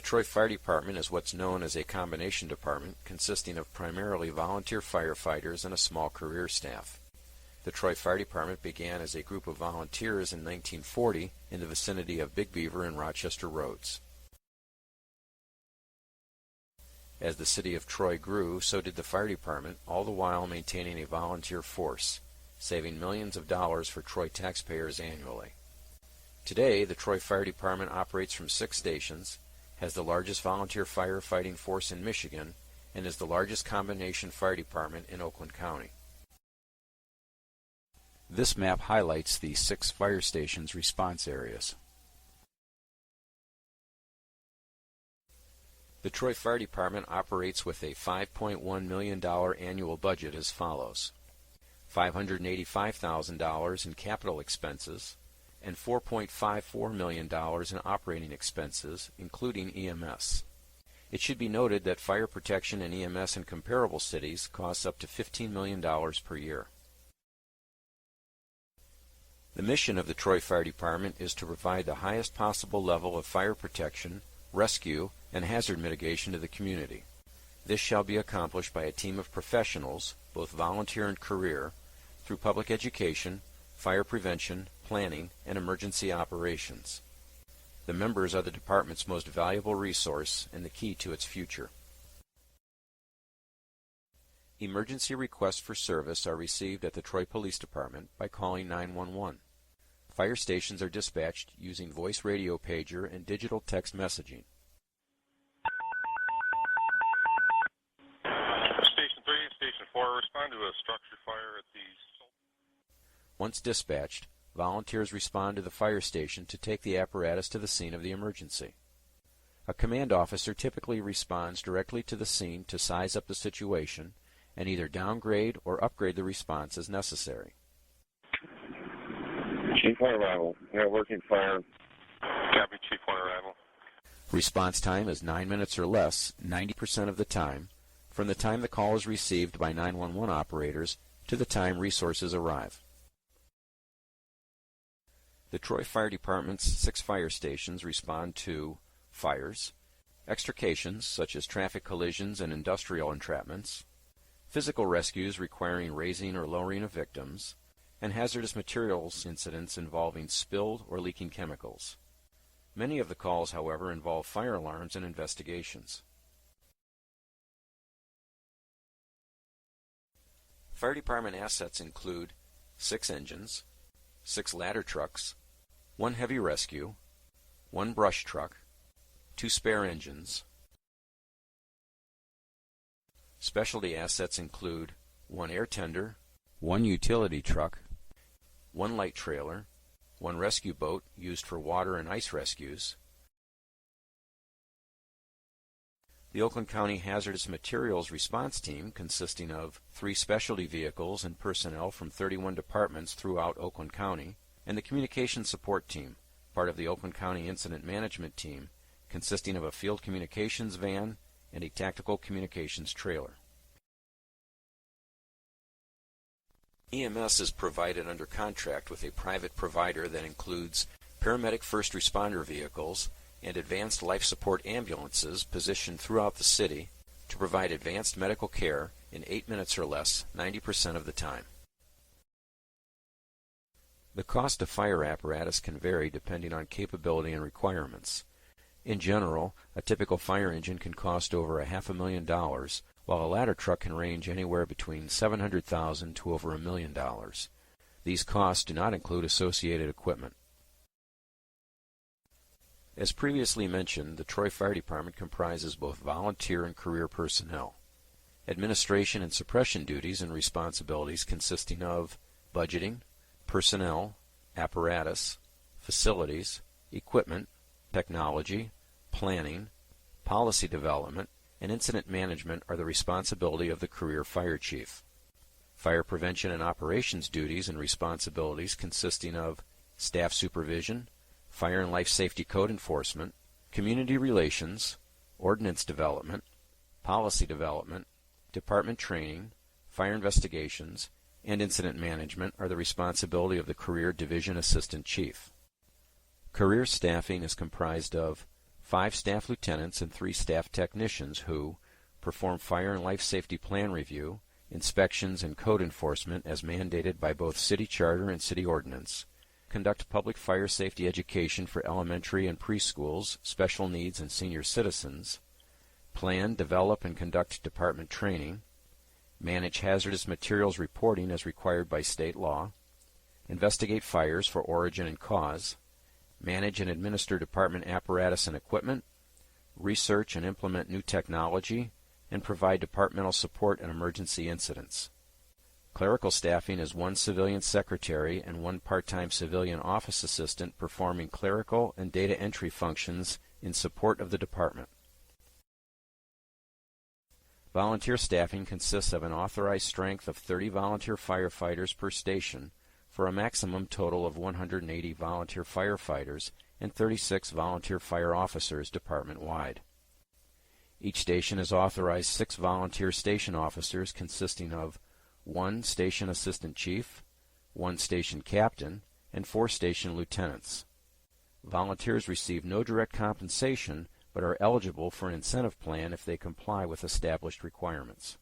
Troy Fire Department is what's known as a combination department consisting of primarily volunteer firefighters and a small career staff. The Troy Fire Department began as a group of volunteers in 1940 in the vicinity of Big Beaver and Rochester Roads. As the city of Troy grew, so did the fire department, all the while maintaining a volunteer force, saving millions of dollars for Troy taxpayers annually. Today, the Troy Fire Department operates from 6 stations, has the largest volunteer firefighting force in Michigan, and is the largest combination fire department in Oakland County. This map highlights the 6 fire stations' response areas. The Troy Fire Department operates with a $5.1 million annual budget as follows: $585,000 in capital expenses and $4.54 million in operating expenses, including EMS. It should be noted that fire protection and EMS in comparable cities costs up to $15 million per year. The mission of the Troy Fire Department is to provide the highest possible level of fire protection, rescue, and hazard mitigation to the community. This shall be accomplished by a team of professionals, both volunteer and career, through public education, fire prevention, planning, and emergency operations. The members are the department's most valuable resource and the key to its future. Emergency requests for service are received at the Troy Police Department by calling 911. Fire stations are dispatched using voice radio pager and digital text messaging. Station 3, Station 4, respond to a structure fire at the... Once dispatched, volunteers respond to the fire station to take the apparatus to the scene of the emergency. A command officer typically responds directly to the scene to size up the situation and either downgrade or upgrade the response as necessary. Chief on arrival. Yeah, working fire. Copy, Chief on arrival. Response time is 9 minutes or less, 90% of the time, from the time the call is received by 911 operators to the time resources arrive. The Troy Fire Department's 6 fire stations respond to fires, extrications such as traffic collisions and industrial entrapments, physical rescues requiring raising or lowering of victims, and hazardous materials incidents involving spilled or leaking chemicals. Many of the calls, however, involve fire alarms and investigations. Fire department assets include 6 engines, 6 ladder trucks, 1 heavy rescue, 1 brush truck, 2 spare engines. Specialty assets include 1 air tender, 1 utility truck, 1 light trailer, 1 rescue boat used for water and ice rescues. The Oakland County Hazardous Materials Response Team, consisting of 3 specialty vehicles and personnel from 31 departments throughout Oakland County, and the Communications Support Team, part of the Oakland County Incident Management Team, consisting of a field communications van and a tactical communications trailer. EMS is provided under contract with a private provider that includes paramedic first responder vehicles and advanced life support ambulances positioned throughout the city to provide advanced medical care in 8 minutes or less, 90% of the time. The cost of fire apparatus can vary depending on capability and requirements. In general, a typical fire engine can cost over $500,000, while a ladder truck can range anywhere between $700,000 to over $1 million. These costs do not include associated equipment. As previously mentioned, the Troy Fire Department comprises both volunteer and career personnel. Administration and suppression duties and responsibilities consisting of budgeting, personnel, apparatus, facilities, equipment, technology, planning, policy development, and incident management are the responsibility of the career fire chief. Fire prevention and operations duties and responsibilities consisting of staff supervision, fire and life safety code enforcement, community relations, ordinance development, policy development, department training, fire investigations, and incident management are the responsibility of the Career Division Assistant Chief. Career staffing is comprised of 5 staff lieutenants and 3 staff technicians who perform fire and life safety plan review, inspections, and code enforcement as mandated by both city charter and city ordinance, conduct public fire safety education for elementary and preschools, special needs, and senior citizens, plan, develop, and conduct department training, manage hazardous materials reporting as required by state law, investigate fires for origin and cause, manage and administer department apparatus and equipment, research and implement new technology, and provide departmental support in emergency incidents. Clerical staffing is 1 civilian secretary and 1 part-time civilian office assistant performing clerical and data entry functions in support of the department. Volunteer staffing consists of an authorized strength of 30 volunteer firefighters per station for a maximum total of 180 volunteer firefighters and 36 volunteer fire officers department-wide. Each station has authorized 6 volunteer station officers consisting of 1 station assistant chief, 1 station captain, and 4 station lieutenants. Volunteers receive no direct compensation but are eligible for an incentive plan if they comply with established requirements.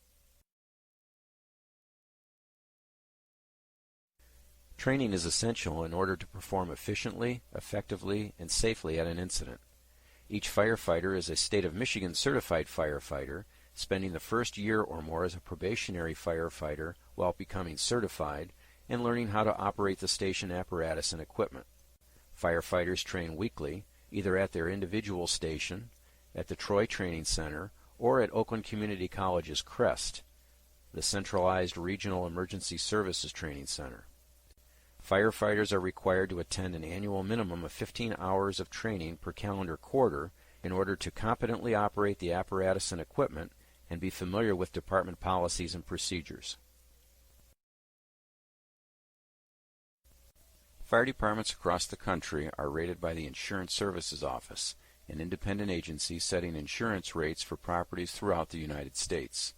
Training is essential in order to perform efficiently, effectively, and safely at an incident. Each firefighter is a State of Michigan certified firefighter, spending the first year or more as a probationary firefighter while becoming certified and learning how to operate the station apparatus and equipment. Firefighters train weekly, either at their individual station, at the Troy Training Center, or at Oakland Community College's CREST, the Centralized Regional Emergency Services Training Center. Firefighters are required to attend an annual minimum of 15 hours of training per calendar quarter in order to competently operate the apparatus and equipment and be familiar with department policies and procedures. Fire departments across the country are rated by the Insurance Services Office, an independent agency setting insurance rates for properties throughout the United States.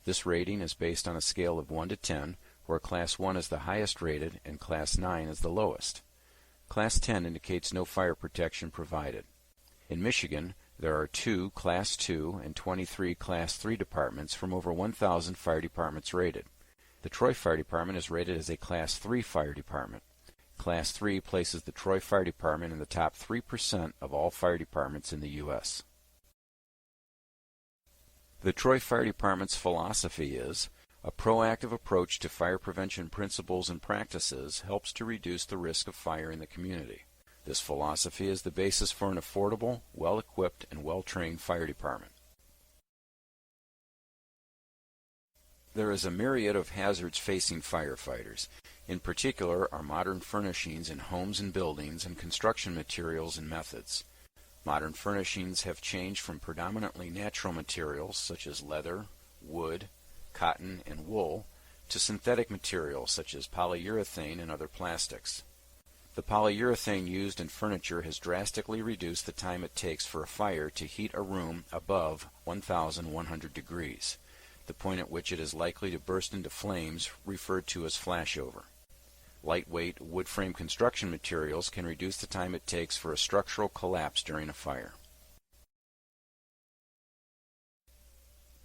This rating is based on a scale of 1 to 10, where Class 1 is the highest rated and Class 9 is the lowest. Class 10 indicates no fire protection provided. In Michigan, there are 2 Class 2 and 23 Class 3 departments from over 1,000 fire departments rated. The Troy Fire Department is rated as a Class 3 fire department. Class 3 places the Troy Fire Department in the top 3% of all fire departments in the U.S. The Troy Fire Department's philosophy is, a proactive approach to fire prevention principles and practices helps to reduce the risk of fire in the community. This philosophy is the basis for an affordable, well-equipped, and well-trained fire department. There is a myriad of hazards facing firefighters. In particular are modern furnishings in homes and buildings and construction materials and methods. Modern furnishings have changed from predominantly natural materials such as leather, wood, cotton, and wool to synthetic materials such as polyurethane and other plastics. The polyurethane used in furniture has drastically reduced the time it takes for a fire to heat a room above 1,100 degrees, the point at which it is likely to burst into flames, referred to as flashover. Lightweight wood frame construction materials can reduce the time it takes for a structural collapse during a fire.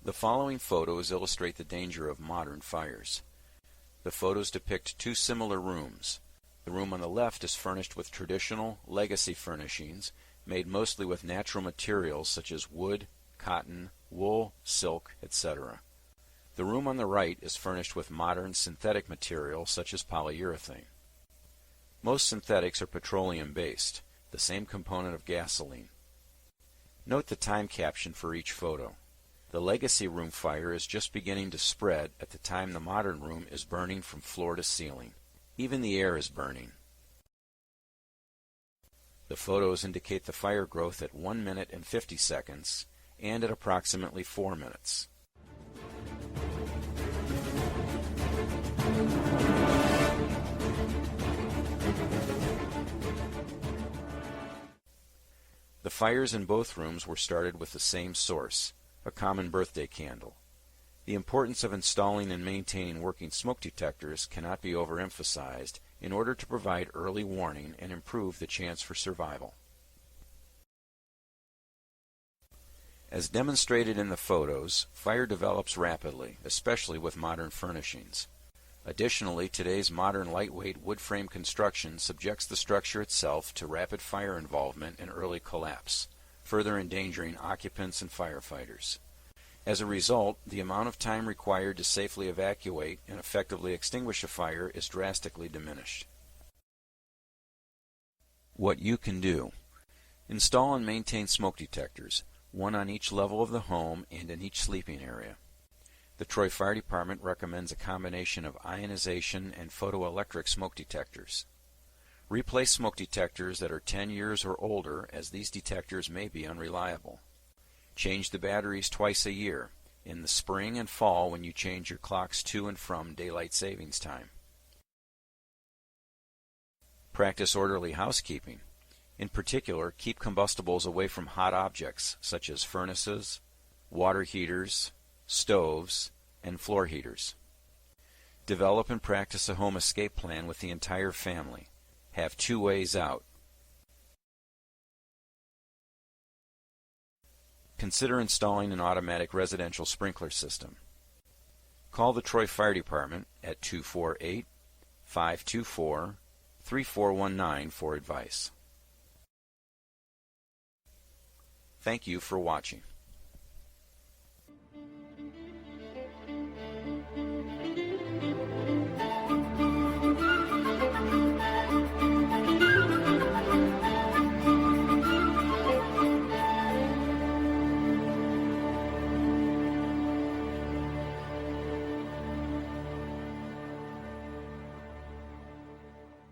The following photos illustrate the danger of modern fires. The photos depict 2 similar rooms. The room on the left is furnished with traditional, legacy furnishings, made mostly with natural materials such as wood, cotton, wool, silk, etc. The room on the right is furnished with modern synthetic material such as polyurethane. Most synthetics are petroleum-based, the same component of gasoline. Note the time caption for each photo. The legacy room fire is just beginning to spread at the time the modern room is burning from floor to ceiling. Even the air is burning. The photos indicate the fire growth at 1 minute and 50 seconds and at approximately 4 minutes. The fires in both rooms were started with the same source, a common birthday candle. The importance of installing and maintaining working smoke detectors cannot be overemphasized in order to provide early warning and improve the chance for survival. As demonstrated in the photos, fire develops rapidly, especially with modern furnishings. Additionally, today's modern lightweight wood frame construction subjects the structure itself to rapid fire involvement and early collapse, further endangering occupants and firefighters. As a result, the amount of time required to safely evacuate and effectively extinguish a fire is drastically diminished. What you can do: install and maintain smoke detectors, one on each level of the home and in each sleeping area. The Troy Fire Department recommends a combination of ionization and photoelectric smoke detectors. Replace smoke detectors that are 10 years or older, as these detectors may be unreliable. Change the batteries twice a year, in the spring and fall when you change your clocks to and from daylight savings time. Practice orderly housekeeping. In particular, keep combustibles away from hot objects such as furnaces, water heaters, stoves, and floor heaters. Develop and practice a home escape plan with the entire family. Have 2 ways out. Consider installing an automatic residential sprinkler system. Call the Troy Fire Department at 248-524-3419 for advice. Thank you for watching.